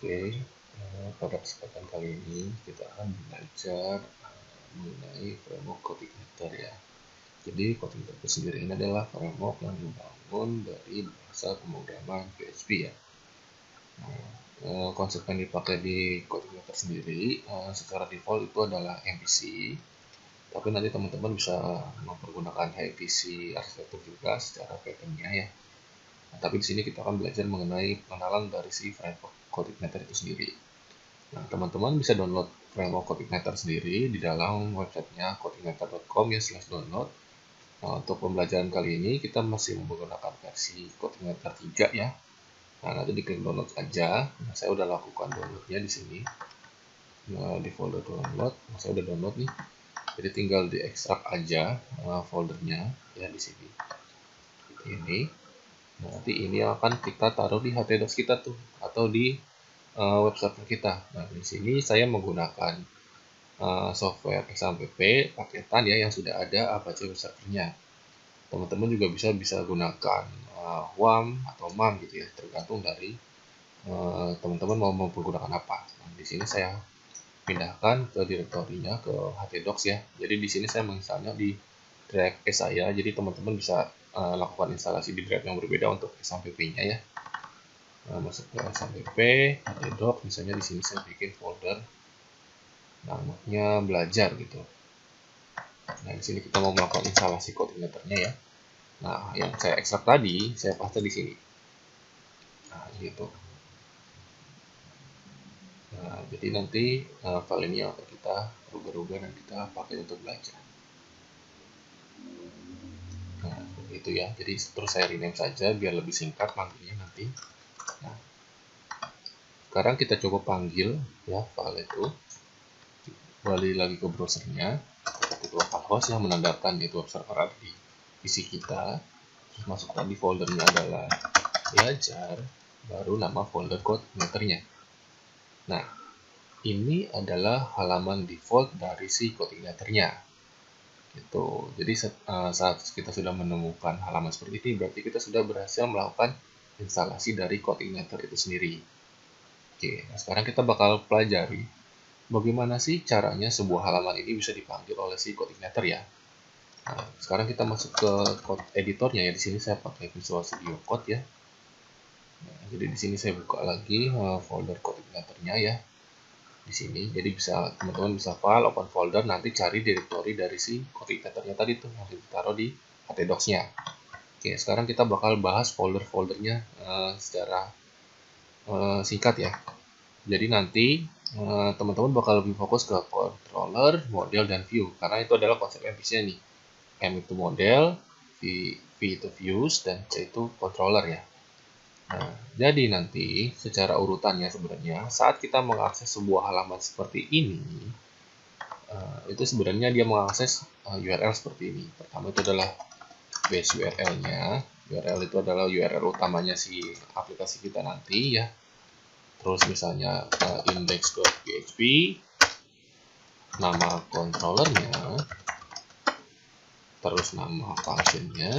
Oke, pada kesempatan kali ini kita akan belajar mengenai framework CodeIgniter ya. Jadi CodeIgniter itu sendiri ini adalah framework yang dibangun dari bahasa pemrograman PHP ya. Konsep yang dipakai di CodeIgniter sendiri secara default itu adalah MVC, tapi nanti teman-teman bisa mempergunakan HPC arsitektur juga secara pattern-nya ya. Tapi di sini kita akan belajar mengenai pengenalan dari si framework CodeIgniter itu sendiri. Nah, teman-teman bisa download framework CodeIgniter sendiri di dalam websitenya codeigniter.com ya /download. Nah, untuk pembelajaran kali ini kita masih menggunakan versi CodeIgniter 3 ya. Nah, nanti diklik download aja. Nah, saya udah lakukan downloadnya di sini. Nah, di folder download, saya udah download nih. Jadi tinggal diekstrak aja foldernya ya di sini. Ini. Nah, nanti ini akan kita taruh di htdocs kita tuh atau di website kita. Nah, di sini saya menggunakan software XAMPP paketan ya yang sudah ada Apache web servernya. Teman-teman juga bisa gunakan WAM atau MAM gitu ya, tergantung dari teman-teman mau menggunakan apa. Nah, di sini saya pindahkan ke direktorinya ke htdocs ya. Jadi di sini saya menginstalnya di drive saya. Jadi teman-teman bisa lakukan instalasi di drive yang berbeda untuk XAMPP-nya ya. Masuk ke XAMPP, htdocs, misalnya di sini saya bikin folder namanya belajar gitu. Nah, di sini kita mau melakukan instalasi CodeIgniter-nya ya. Nah, yang saya ekstrak tadi, saya paste di sini. Nah, gitu. Nah, jadi nanti file ini yang akan kita rubah-rubah dan kita pakai untuk belajar. Nah, seperti itu ya. Jadi terus saya rename saja biar lebih singkat manggilnya nanti. Nah, sekarang kita coba panggil ya file itu. Balik lagi ke browsernya. Ketik localhost yang menandakan itu web server ada di PC kita. Terus masuk tadi foldernya adalah belajar, baru nama folder CodeIgniter-nya. Nah, ini adalah halaman default dari si CodeIgniter-nya. Gitu. Jadi saat kita sudah menemukan halaman seperti ini, berarti kita sudah berhasil melakukan instalasi dari CodeIgniter itu sendiri. Oke, nah sekarang kita bakal pelajari bagaimana sih caranya sebuah halaman ini bisa dipanggil oleh si CodeIgniter ya. Nah, sekarang kita masuk ke code editornya ya. Di sini saya pakai Visual Studio Code ya. Nah, jadi di sini saya buka lagi folder CodeIgniter-nya ya. Di sini, jadi bisa teman-teman bisa file, open folder, nanti cari directory dari si CodeIgniter-nya tadi tuh yang ditaruh di htdocs-nya. Oke, sekarang kita bakal bahas folder-foldernya secara singkat ya. Jadi nanti teman-teman bakal lebih fokus ke controller, model, dan view karena itu adalah konsep MVC nih. M itu model, V itu views, dan C itu controller ya. Nah, jadi nanti secara urutannya sebenarnya saat kita mengakses sebuah halaman seperti ini, itu sebenarnya dia mengakses URL seperti ini. Pertama itu adalah base URL-nya. URL itu adalah URL utamanya si aplikasi kita nanti ya. Terus misalnya index.php, nama controllernya, terus nama functionnya,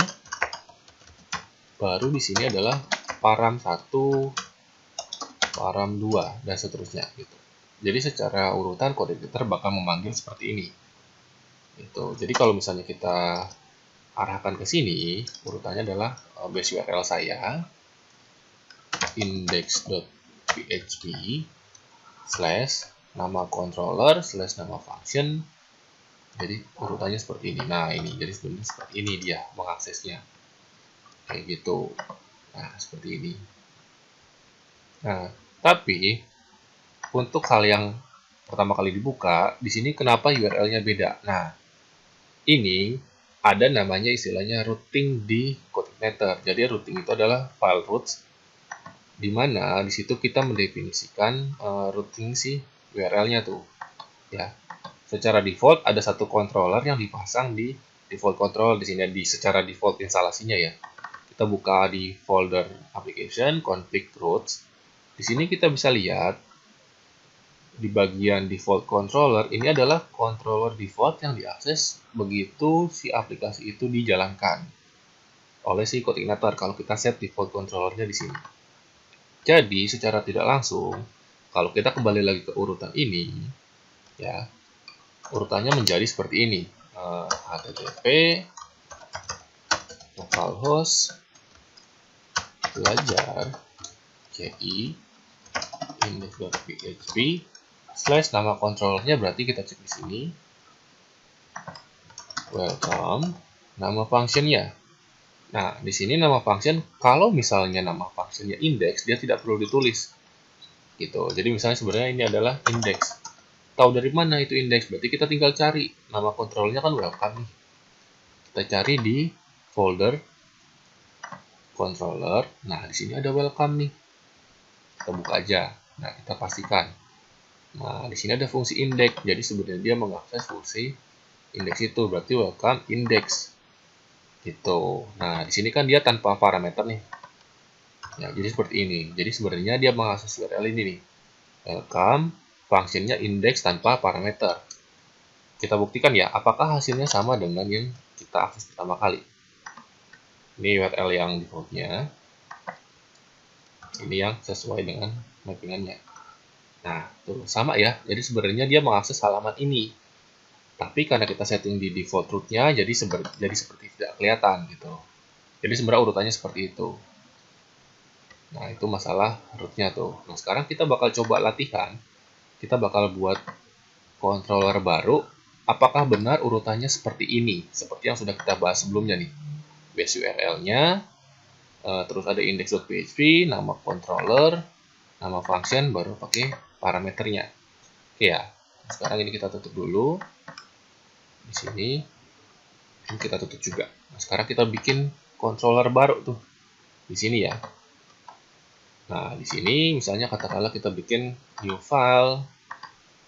baru di sini adalah param 1, param 2, dan seterusnya gitu. Jadi secara urutan CodeIgniter bakal memanggil seperti ini. Itu. Jadi kalau misalnya kita arahkan ke sini, urutannya adalah base URL saya index.php slash nama controller slash nama function. Jadi urutannya seperti ini. Nah, ini jadi sebenarnya seperti ini dia mengaksesnya. Kayak gitu. Nah, seperti ini. Nah, tapi untuk hal yang pertama kali dibuka, di sini kenapa URL-nya beda? Nah, ini ada namanya istilahnya routing di CodeIgniter. Jadi routing itu adalah file routes, di mana di situ kita mendefinisikan routing si URL-nya tuh. Ya, secara default ada satu controller yang dipasang di default controller di sini di secara default instalasinya ya. Kita buka di folder application config routes. Di sini kita bisa lihat di bagian default controller ini adalah controller default yang diakses begitu si aplikasi itu dijalankan oleh si CodeIgniter kalau kita set default controllernya di sini. Jadi secara tidak langsung kalau kita kembali lagi ke urutan ini, ya, urutannya menjadi seperti ini. HTTP localhost belajar ci index.php / nama controllernya, berarti kita cek di sini welcome, nama functionnya. Nah, di sini nama function, kalau misalnya nama functionnya index, dia tidak perlu ditulis gitu. Jadi misalnya sebenarnya ini adalah index. Tahu dari mana itu index? Berarti kita tinggal cari. Nama kontrolnya kan welcome nih. Kita cari di folder controller. Nah, di sini ada welcome nih. Kita buka aja. Nah, kita pastikan. Nah, di sini ada fungsi index. Jadi sebenarnya dia mengakses fungsi index itu. Berarti welcome index. Gitu. Nah, di sini kan dia tanpa parameter nih. Ya, jadi seperti ini. Jadi sebenarnya dia mengakses URL ini nih. Welcome, fungsinya index tanpa parameter. Kita buktikan ya, apakah hasilnya sama dengan yang kita akses pertama kali. Ini URL yang defaultnya. Ini yang sesuai dengan mappingannya. Nah, tuh sama ya. Jadi sebenarnya dia mengakses halaman ini. Tapi karena kita setting di default root-nya, jadi seperti tidak kelihatan gitu. Jadi sebenarnya urutannya seperti itu. Nah, itu masalah root-nya tuh. Nah, sekarang kita bakal coba latihan. Kita bakal buat controller baru. Apakah benar urutannya seperti ini? Seperti yang sudah kita bahas sebelumnya nih. Base URL-nya, terus ada index.php, nama controller, nama function, baru pakai parameternya. Oke ya. Sekarang ini kita tutup dulu. Di sini ini kita tutup juga. Nah, sekarang kita bikin controller baru tuh. Di sini ya. Nah, di sini misalnya katakanlah kita bikin new file.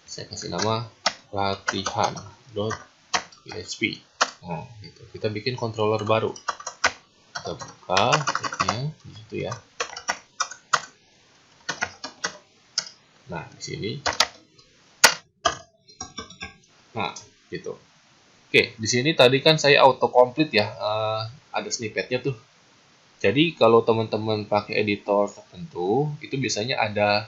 Saya kasih nama latihan.php. Nah, gitu. Kita bikin controller baru. Kita buka nya di situ ya. Nah, di sini. Nah, gitu. Oke, di sini tadi kan saya autocomplete ya. Ada snippetnya tuh. Jadi kalau teman-teman pakai editor tertentu, itu biasanya ada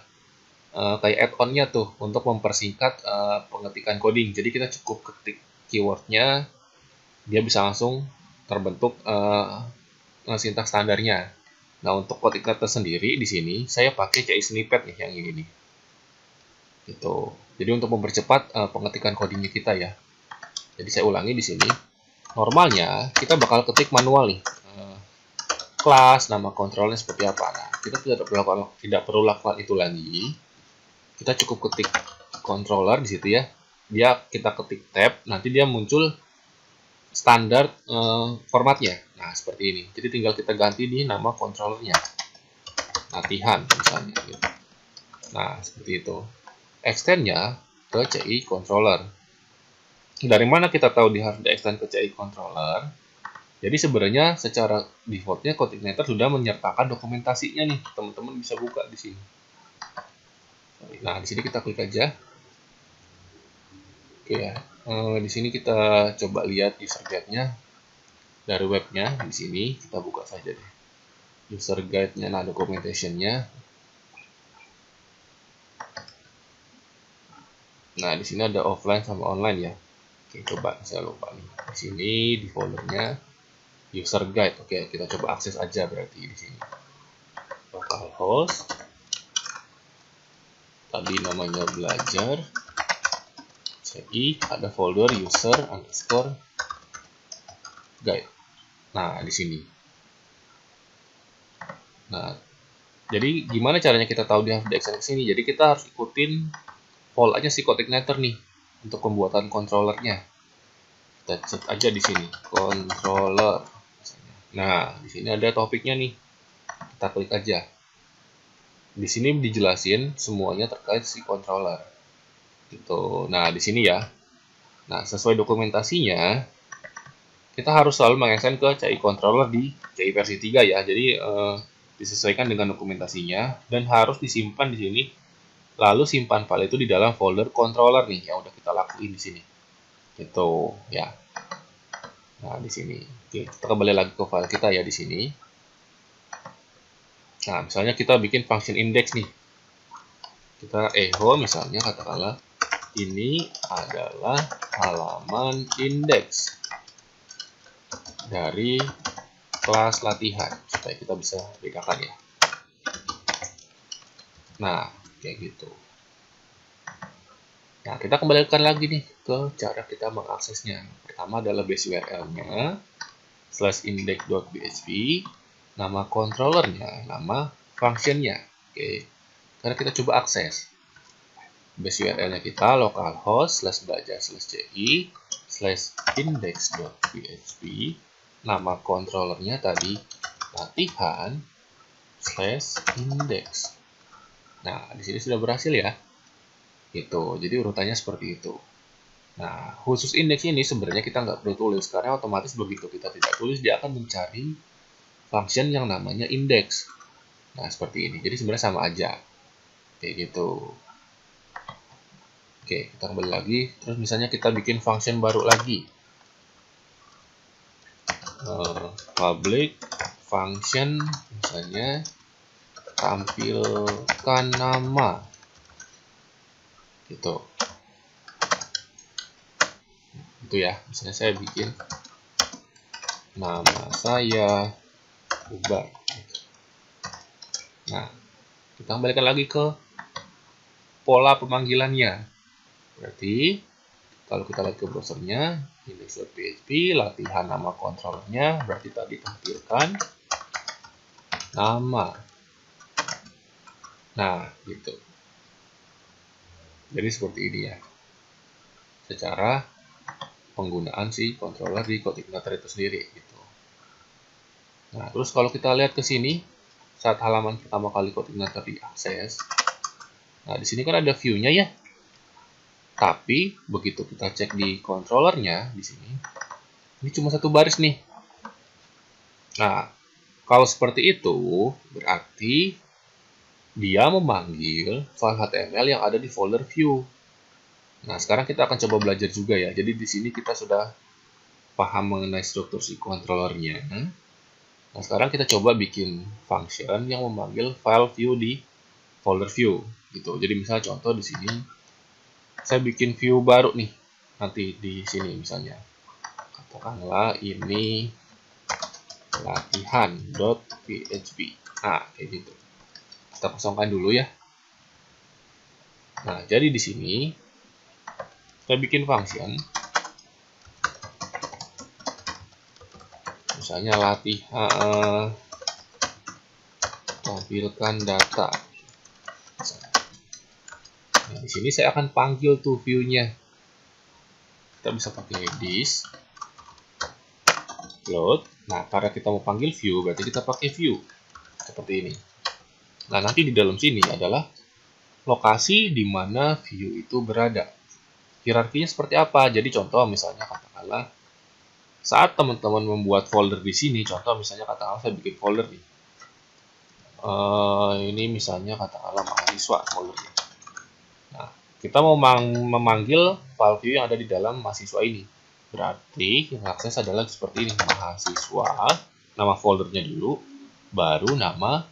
kayak add-on-nya tuh untuk mempersingkat pengetikan coding. Jadi kita cukup ketik keyword-nya, dia bisa langsung terbentuk sintaks standarnya. Nah, untuk code igniter sendiri di sini saya pakai CI snippet nih yang ini nih. Gitu. Jadi untuk mempercepat pengetikan codingnya kita ya. Jadi saya ulangi di sini. Normalnya kita bakal ketik manual nih. Kelas, nama kontrolnya seperti apa. Nah, kita tidak perlu lakukan itu lagi. Kita cukup ketik controller di situ ya. Kita ketik tab, nanti dia muncul standar formatnya. Nah, seperti ini. Jadi tinggal kita ganti di nama controllernya. Latihan misalnya gitu. Nah, seperti itu. Extend-nya ke CI controller. Dari mana kita tahu dia harus di-extend ke CI controller? Jadi sebenarnya secara defaultnya CodeIgniter sudah menyertakan dokumentasinya nih, teman-teman bisa buka di sini. Nah, di sini kita klik aja. Oke ya, di sini kita coba lihat user guide-nya dari webnya. Di sini kita buka saja deh. User guide-nya, nah documentation-nya. Nah, di sini ada offline sama online ya. Oke, coba saya lupa nih. Di sini di foldernya user guide. Oke, kita coba akses aja berarti di sini. Localhost. Tadi namanya belajar. CI ada folder user underscore guide. Nah, di sini. Nah, jadi gimana caranya kita tahu dia harus di-extend ke sini? Jadi kita harus ikutin poll aja si CodeIgniter nih untuk pembuatan controllernya. Kita set aja di sini controller. Nah, di sini ada topiknya nih. Kita klik aja. Di sini dijelasin semuanya terkait si controller. Gitu. Nah, di sini ya. Nah, sesuai dokumentasinya, kita harus selalu mengextend ke CI controller di CI versi 3 ya. Jadi disesuaikan dengan dokumentasinya dan harus disimpan di sini. Lalu simpan file itu di dalam folder controller nih yang udah kita lakuin di sini. Gitu ya. Nah, di sini. Oke, kita kembali lagi ke file kita ya di sini. Nah, misalnya kita bikin function index nih. Kita echo misalnya katakanlah ini adalah halaman indeks dari kelas latihan supaya kita bisa bedakan ya. Nah, kayak gitu. Nah, kita kembalikan lagi nih ke cara kita mengaksesnya. Pertama adalah base URL-nya /index.php, nama controllernya, nama functionnya. Oke, karena kita coba akses. Base URL-nya kita localhost /belajar/ci /index.php, nama controllernya tadi latihan /index. Nah, di sini sudah berhasil ya. Gitu. Jadi urutannya seperti itu. Nah, khusus indeks ini sebenarnya kita nggak perlu tulis karena otomatis begitu kita tidak tulis dia akan mencari function yang namanya indeks. Nah, seperti ini. Jadi sebenarnya sama aja. Kayak gitu. Oke, kita kembali lagi. Terus misalnya kita bikin function baru lagi. Public function misalnya tampilkan nama. Gitu. Itu ya. Misalnya saya bikin nama saya Ubar. Nah, kita kembalikan lagi ke pola pemanggilannya. Berarti, kalau kita lihat ke browsernya, index.php, latihan nama controllernya, berarti tadi tampilkan nama. Nah, gitu. Jadi seperti ini ya. Secara penggunaan si controller di CodeIgniter itu sendiri. Gitu. Nah, terus kalau kita lihat ke sini, saat halaman pertama kali CodeIgniter diakses, nah di sini kan ada view-nya ya. Tapi begitu kita cek di controllernya di sini, ini cuma satu baris nih. Nah, kalau seperti itu berarti dia memanggil file HTML yang ada di folder view. Nah, sekarang kita akan coba belajar juga ya. Jadi di sini kita sudah paham mengenai struktur si controllernya. Nah, sekarang kita coba bikin function yang memanggil file view di folder view gitu. Jadi misalnya contoh di sini saya bikin view baru nih. Nanti di sini misalnya. Katakanlah ini latihan.php. Nah, kayak gitu. Kita kosongkan dulu ya. Nah, jadi di sini saya bikin function misalnya latihan tampilkan data. Nah, di sini saya akan panggil tuh view-nya. Kita bisa pakai this load. Nah, karena kita mau panggil view, berarti kita pakai view seperti ini. Nah, nanti di dalam sini adalah lokasi di mana view itu berada. Hierarkinya seperti apa? Jadi contoh misalnya katakanlah saat teman-teman membuat folder di sini, contoh misalnya katakanlah saya bikin folder nih. Ini misalnya katakanlah mahasiswa foldernya. Nah, kita mau memanggil file view yang ada di dalam mahasiswa ini. Berarti yang akses adalah seperti ini, mahasiswa, nama foldernya dulu, baru nama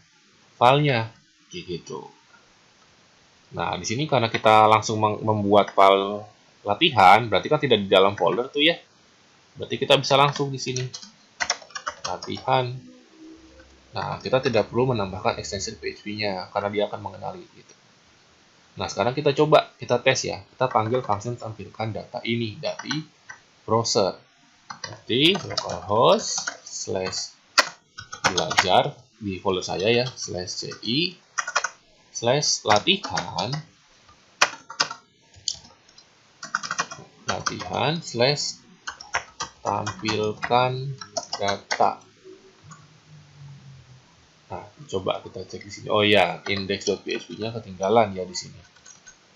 filenya, gitu. Nah, di sini karena kita langsung membuat file latihan, berarti kan tidak di dalam folder tuh ya. Berarti kita bisa langsung di sini latihan. Nah, kita tidak perlu menambahkan extension PHP-nya karena dia akan mengenali gitu. Nah, sekarang kita coba, kita tes ya. Kita panggil function tampilkan data ini dari browser. Berarti localhost /belajar di folder saya ya, /ci /latihan tampilkan data. Nah, coba kita cek di sini. Oh ya, index.php-nya ketinggalan ya di sini.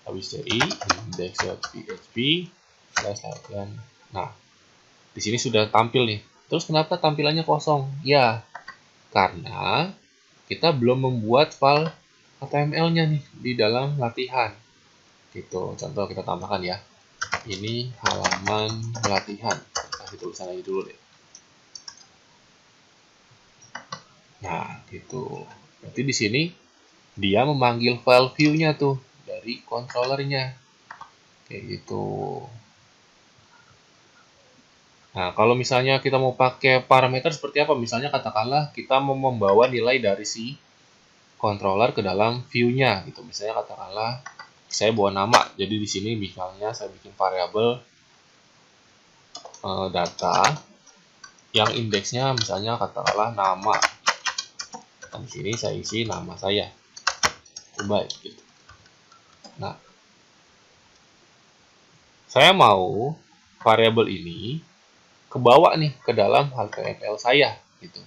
Habis dari index.php/latihan. Nah, di sini sudah tampil nih. Terus kenapa tampilannya kosong? Ya, karena kita belum membuat file HTML-nya nih di dalam latihan. Gitu. Contoh kita tambahkan ya. Ini halaman latihan. Kasih tulisan aja dulu deh. Nah, gitu. Berarti di sini dia memanggil file view-nya tuh dari controllernya. Kayak gitu. Nah, kalau misalnya kita mau pakai parameter seperti apa? Misalnya katakanlah kita mau membawa nilai dari si controller ke dalam view-nya gitu. Misalnya katakanlah saya bawa nama. Jadi di sini misalnya saya bikin variabel data yang indeksnya misalnya katakanlah nama. Dan di sini saya isi nama saya. Coba gitu. Nah, saya mau variabel ini kebawa nih ke dalam HTML saya gitu.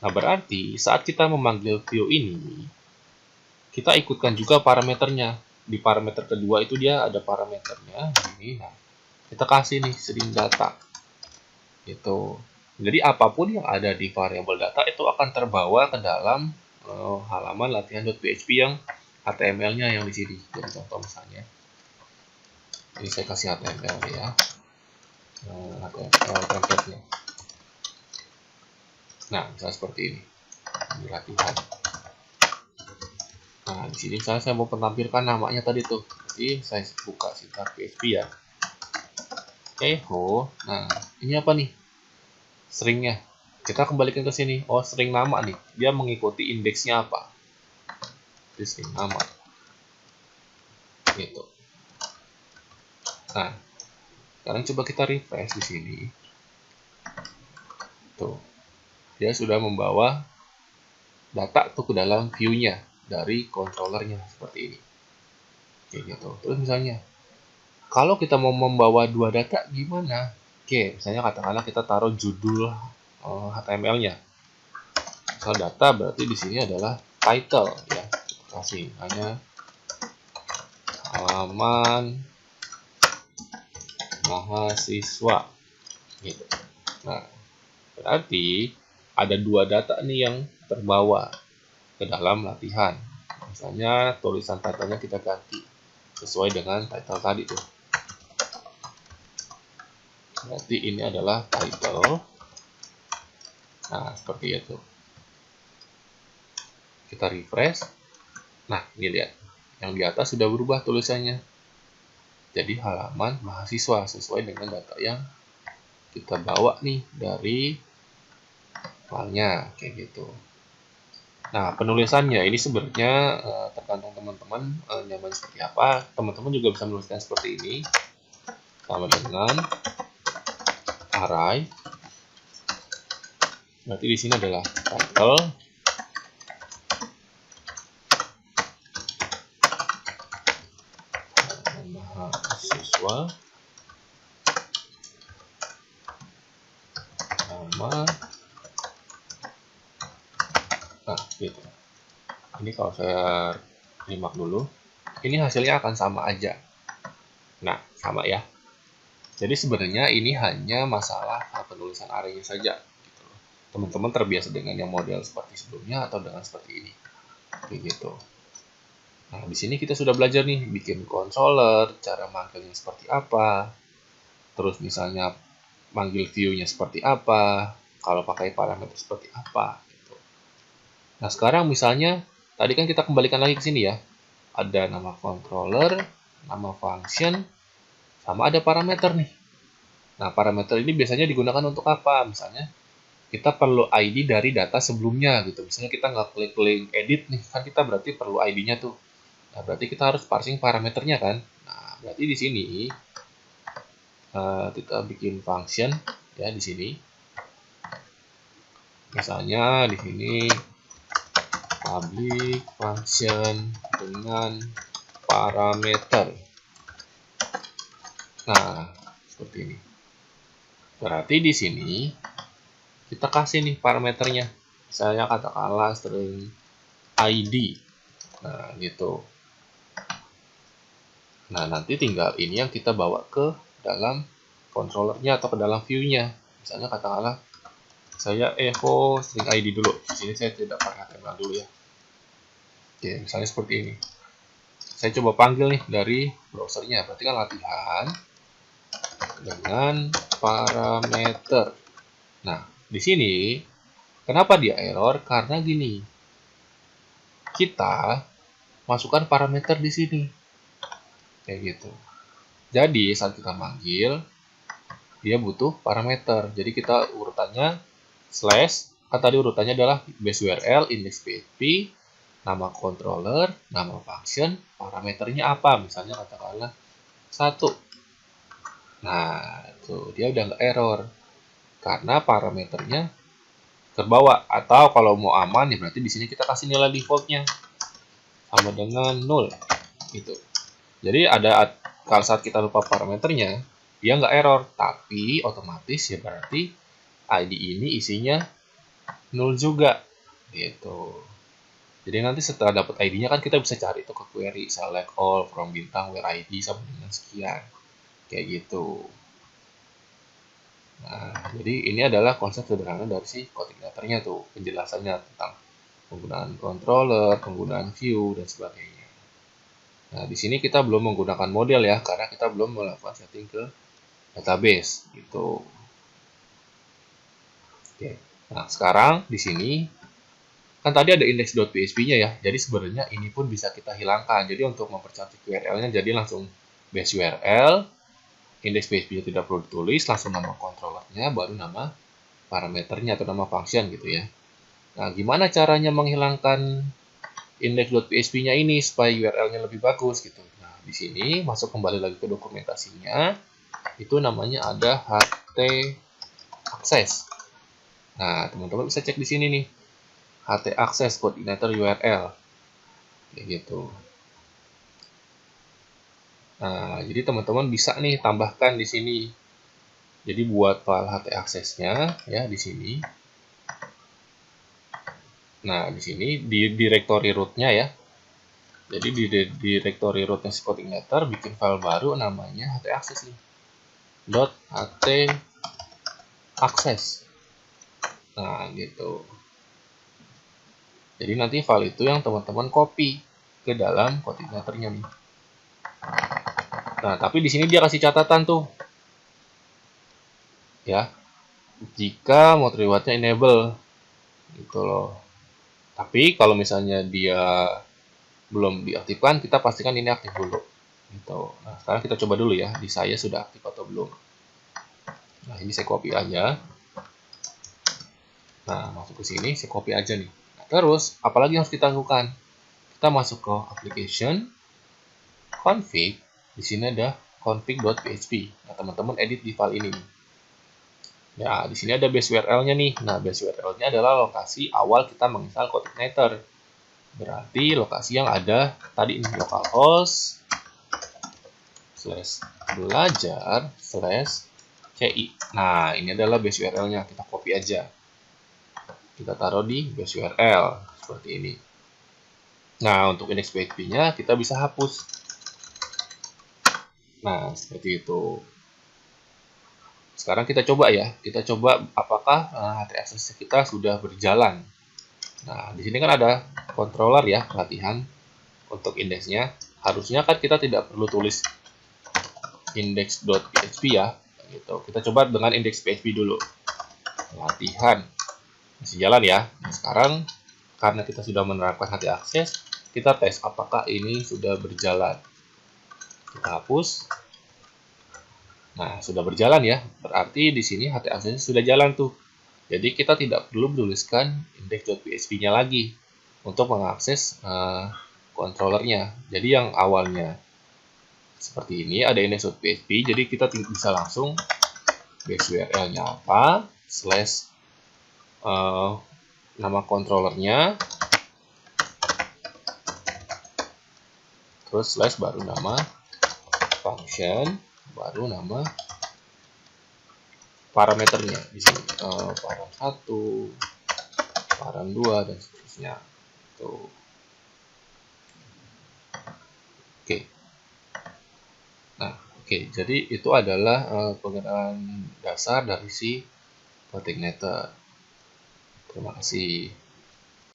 Nah, berarti saat kita memanggil view ini, kita ikutkan juga parameternya. Di parameter kedua itu dia ada parameternya ini. Nah, kita kasih nih string data. Gitu. Jadi apapun yang ada di variabel data itu akan terbawa ke dalam halaman latihan.php yang HTML-nya yang di sini. Jadi contoh misalnya. Ini saya kasih HTML ya. HTML template-nya. Nah, misalnya seperti ini. Ini latihan. Nah, di sini saya mau menampilkan namanya tadi tuh. Jadi saya buka sitar PHP ya. Echo. Nah, ini apa nih? Stringnya. Kita kembalikan ke sini. Oh, string nama nih. Dia mengikuti indeksnya apa? Di string nama. Gitu. Nah, sekarang coba kita refresh di sini. Tuh. Dia sudah membawa data tuh ke dalam view-nya dari controllernya seperti ini. Kayak gitu. Terus misalnya, kalau kita mau membawa dua data gimana? Oke, misalnya katakanlah kita taruh judul HTML-nya. Misal data berarti di sini adalah title ya. Kita kasih hanya halaman mahasiswa gitu. Nah, berarti ada dua data nih yang terbawa ke dalam latihan. Misalnya tulisan title-nya kita ganti sesuai dengan title tadi tuh. Berarti ini adalah title. Nah, seperti itu. Kita refresh. Nah, ini lihat. Yang di atas sudah berubah tulisannya. Jadi halaman mahasiswa sesuai dengan data yang kita bawa nih dari filenya. Kayak gitu. Nah, penulisannya ini sebenarnya tergantung teman-teman nyaman seperti apa. Teman-teman juga bisa menuliskan seperti ini. Sama dengan array. Berarti di sini adalah title. Mahasiswa. Nama. Nah, gitu. Ini kalau saya nyimak dulu, ini hasilnya akan sama aja. Nah, sama ya. Jadi sebenarnya ini hanya masalah penulisan array-nya saja. Gitu. Teman-teman terbiasa dengan yang model seperti sebelumnya atau dengan seperti ini. Kayak gitu. Nah, di sini kita sudah belajar nih, bikin controller, cara manggilnya seperti apa. Terus misalnya manggil view-nya seperti apa, kalau pakai parameter seperti apa. Gitu. Nah, sekarang misalnya, tadi kan kita kembalikan lagi ke sini ya. Ada nama controller, nama function, sama ada parameter nih. Nah, parameter ini biasanya digunakan untuk apa? Misalnya, kita perlu ID dari data sebelumnya gitu. Misalnya kita nggak klik link edit nih, kan kita berarti perlu ID-nya tuh. Nah, berarti kita harus parsing parameternya kan. Nah, berarti di sini kita bikin function ya di sini. Misalnya di sini public function dengan parameter. Nah, seperti ini. Berarti di sini kita kasih nih parameternya. Misalnya katakanlah string ID. Nah, gitu. Nah, nanti tinggal ini yang kita bawa ke dalam controllernya atau ke dalam view-nya. Misalnya katakanlah saya echo string ID dulu. Di sini saya tidak pakai HTML dulu ya. Oke, misalnya seperti ini. Saya coba panggil nih dari browsernya. Berarti kan latihan dengan parameter. Nah, di sini kenapa dia error? Karena gini. Kita masukkan parameter di sini. kayak gitu. Jadi saat kita manggil, dia butuh parameter. Jadi kita urutannya slash, kan tadi urutannya adalah base URL, index PHP, nama controller, nama function, parameternya apa? Misalnya katakanlah 1. Nah, itu dia udah nggak error. Karena parameternya terbawa. Atau kalau mau aman, ya berarti di sini kita kasih nilai defaultnya sama dengan 0. Gitu. Jadi kalau saat kita lupa parameternya, dia nggak error, tapi otomatis ya berarti ID ini isinya 0 juga, gitu. Jadi nanti setelah dapat ID-nya kan kita bisa cari tuh ke query, select all from bintang where ID sama dengan sekian, kayak gitu. Nah, jadi ini adalah konsep sederhana dari si coordinatornya tuh, penjelasannya tentang penggunaan controller, penggunaan view, dan sebagainya. Nah, di sini kita belum menggunakan model ya, karena kita belum melakukan setting ke database gitu. Oke. Nah, sekarang di sini kan tadi ada index.php-nya ya. Jadi sebenarnya ini pun bisa kita hilangkan. Jadi untuk mempercantik URL-nya jadi langsung base URL, index.php-nya tidak perlu ditulis, langsung nama controllernya, baru nama parameternya atau nama function gitu ya. Nah, gimana caranya menghilangkan index.php-nya ini supaya URL-nya lebih bagus gitu. Nah, di sini masuk kembali lagi ke dokumentasinya. Itu namanya ada ht access. Nah, teman-teman bisa cek di sini nih. ht access coordinator URL. Kayak gitu. Nah, jadi teman-teman bisa nih tambahkan di sini. Jadi buat file ht access-nya ya di sini. Nah, di sini di directory root-nya ya. Jadi di directory root-nya si coordinator bikin file baru namanya ht access nih. .ht access. Nah, gitu. Jadi nanti file itu yang teman-teman copy ke dalam coordinatornya nih. Nah, tapi di sini dia kasih catatan tuh. Ya. Jika mode reward-nya enable gitu loh. Tapi kalau misalnya dia belum diaktifkan, kita pastikan ini aktif dulu. Gitu. Nah, sekarang kita coba dulu ya, di saya sudah aktif atau belum. Nah, ini saya copy aja. Nah, masuk ke sini, saya copy aja nih. Nah, terus, apalagi yang harus kita lakukan? Kita masuk ke application, config, di sini ada config.php. Nah, teman-teman edit di file ini nih. Ya, di sini ada base URL-nya nih. Nah, base URL-nya adalah lokasi awal kita menginstal coordinator. Berarti lokasi yang ada tadi ini localhost /belajar/ci. Nah, ini adalah base URL-nya. Kita copy aja. Kita taruh di base URL seperti ini. Nah, untuk index PHP-nya kita bisa hapus. Nah, seperti itu. Sekarang kita coba ya. Kita coba apakah ht access kita sudah berjalan. Nah, di sini kan ada controller ya, latihan untuk indeksnya. Harusnya kan kita tidak perlu tulis index.php ya. Gitu. Kita coba dengan index PHP dulu. Latihan. Masih jalan ya. Nah, sekarang karena kita sudah menerapkan ht access, kita tes apakah ini sudah berjalan. Kita hapus. Nah, sudah berjalan ya. Berarti di sini ht access sudah jalan tuh. Jadi kita tidak perlu menuliskan index.php-nya lagi untuk mengakses controllernya. Jadi yang awalnya seperti ini ada index.php, jadi kita bisa langsung base URL-nya apa, slash nama controllernya, terus slash baru nama function, baru nama parameternya di sini, param 1, param 2 dan seterusnya. Tuh. Oke. Nah, oke. Jadi itu adalah pengenalan dasar dari si coordinator. Terima kasih.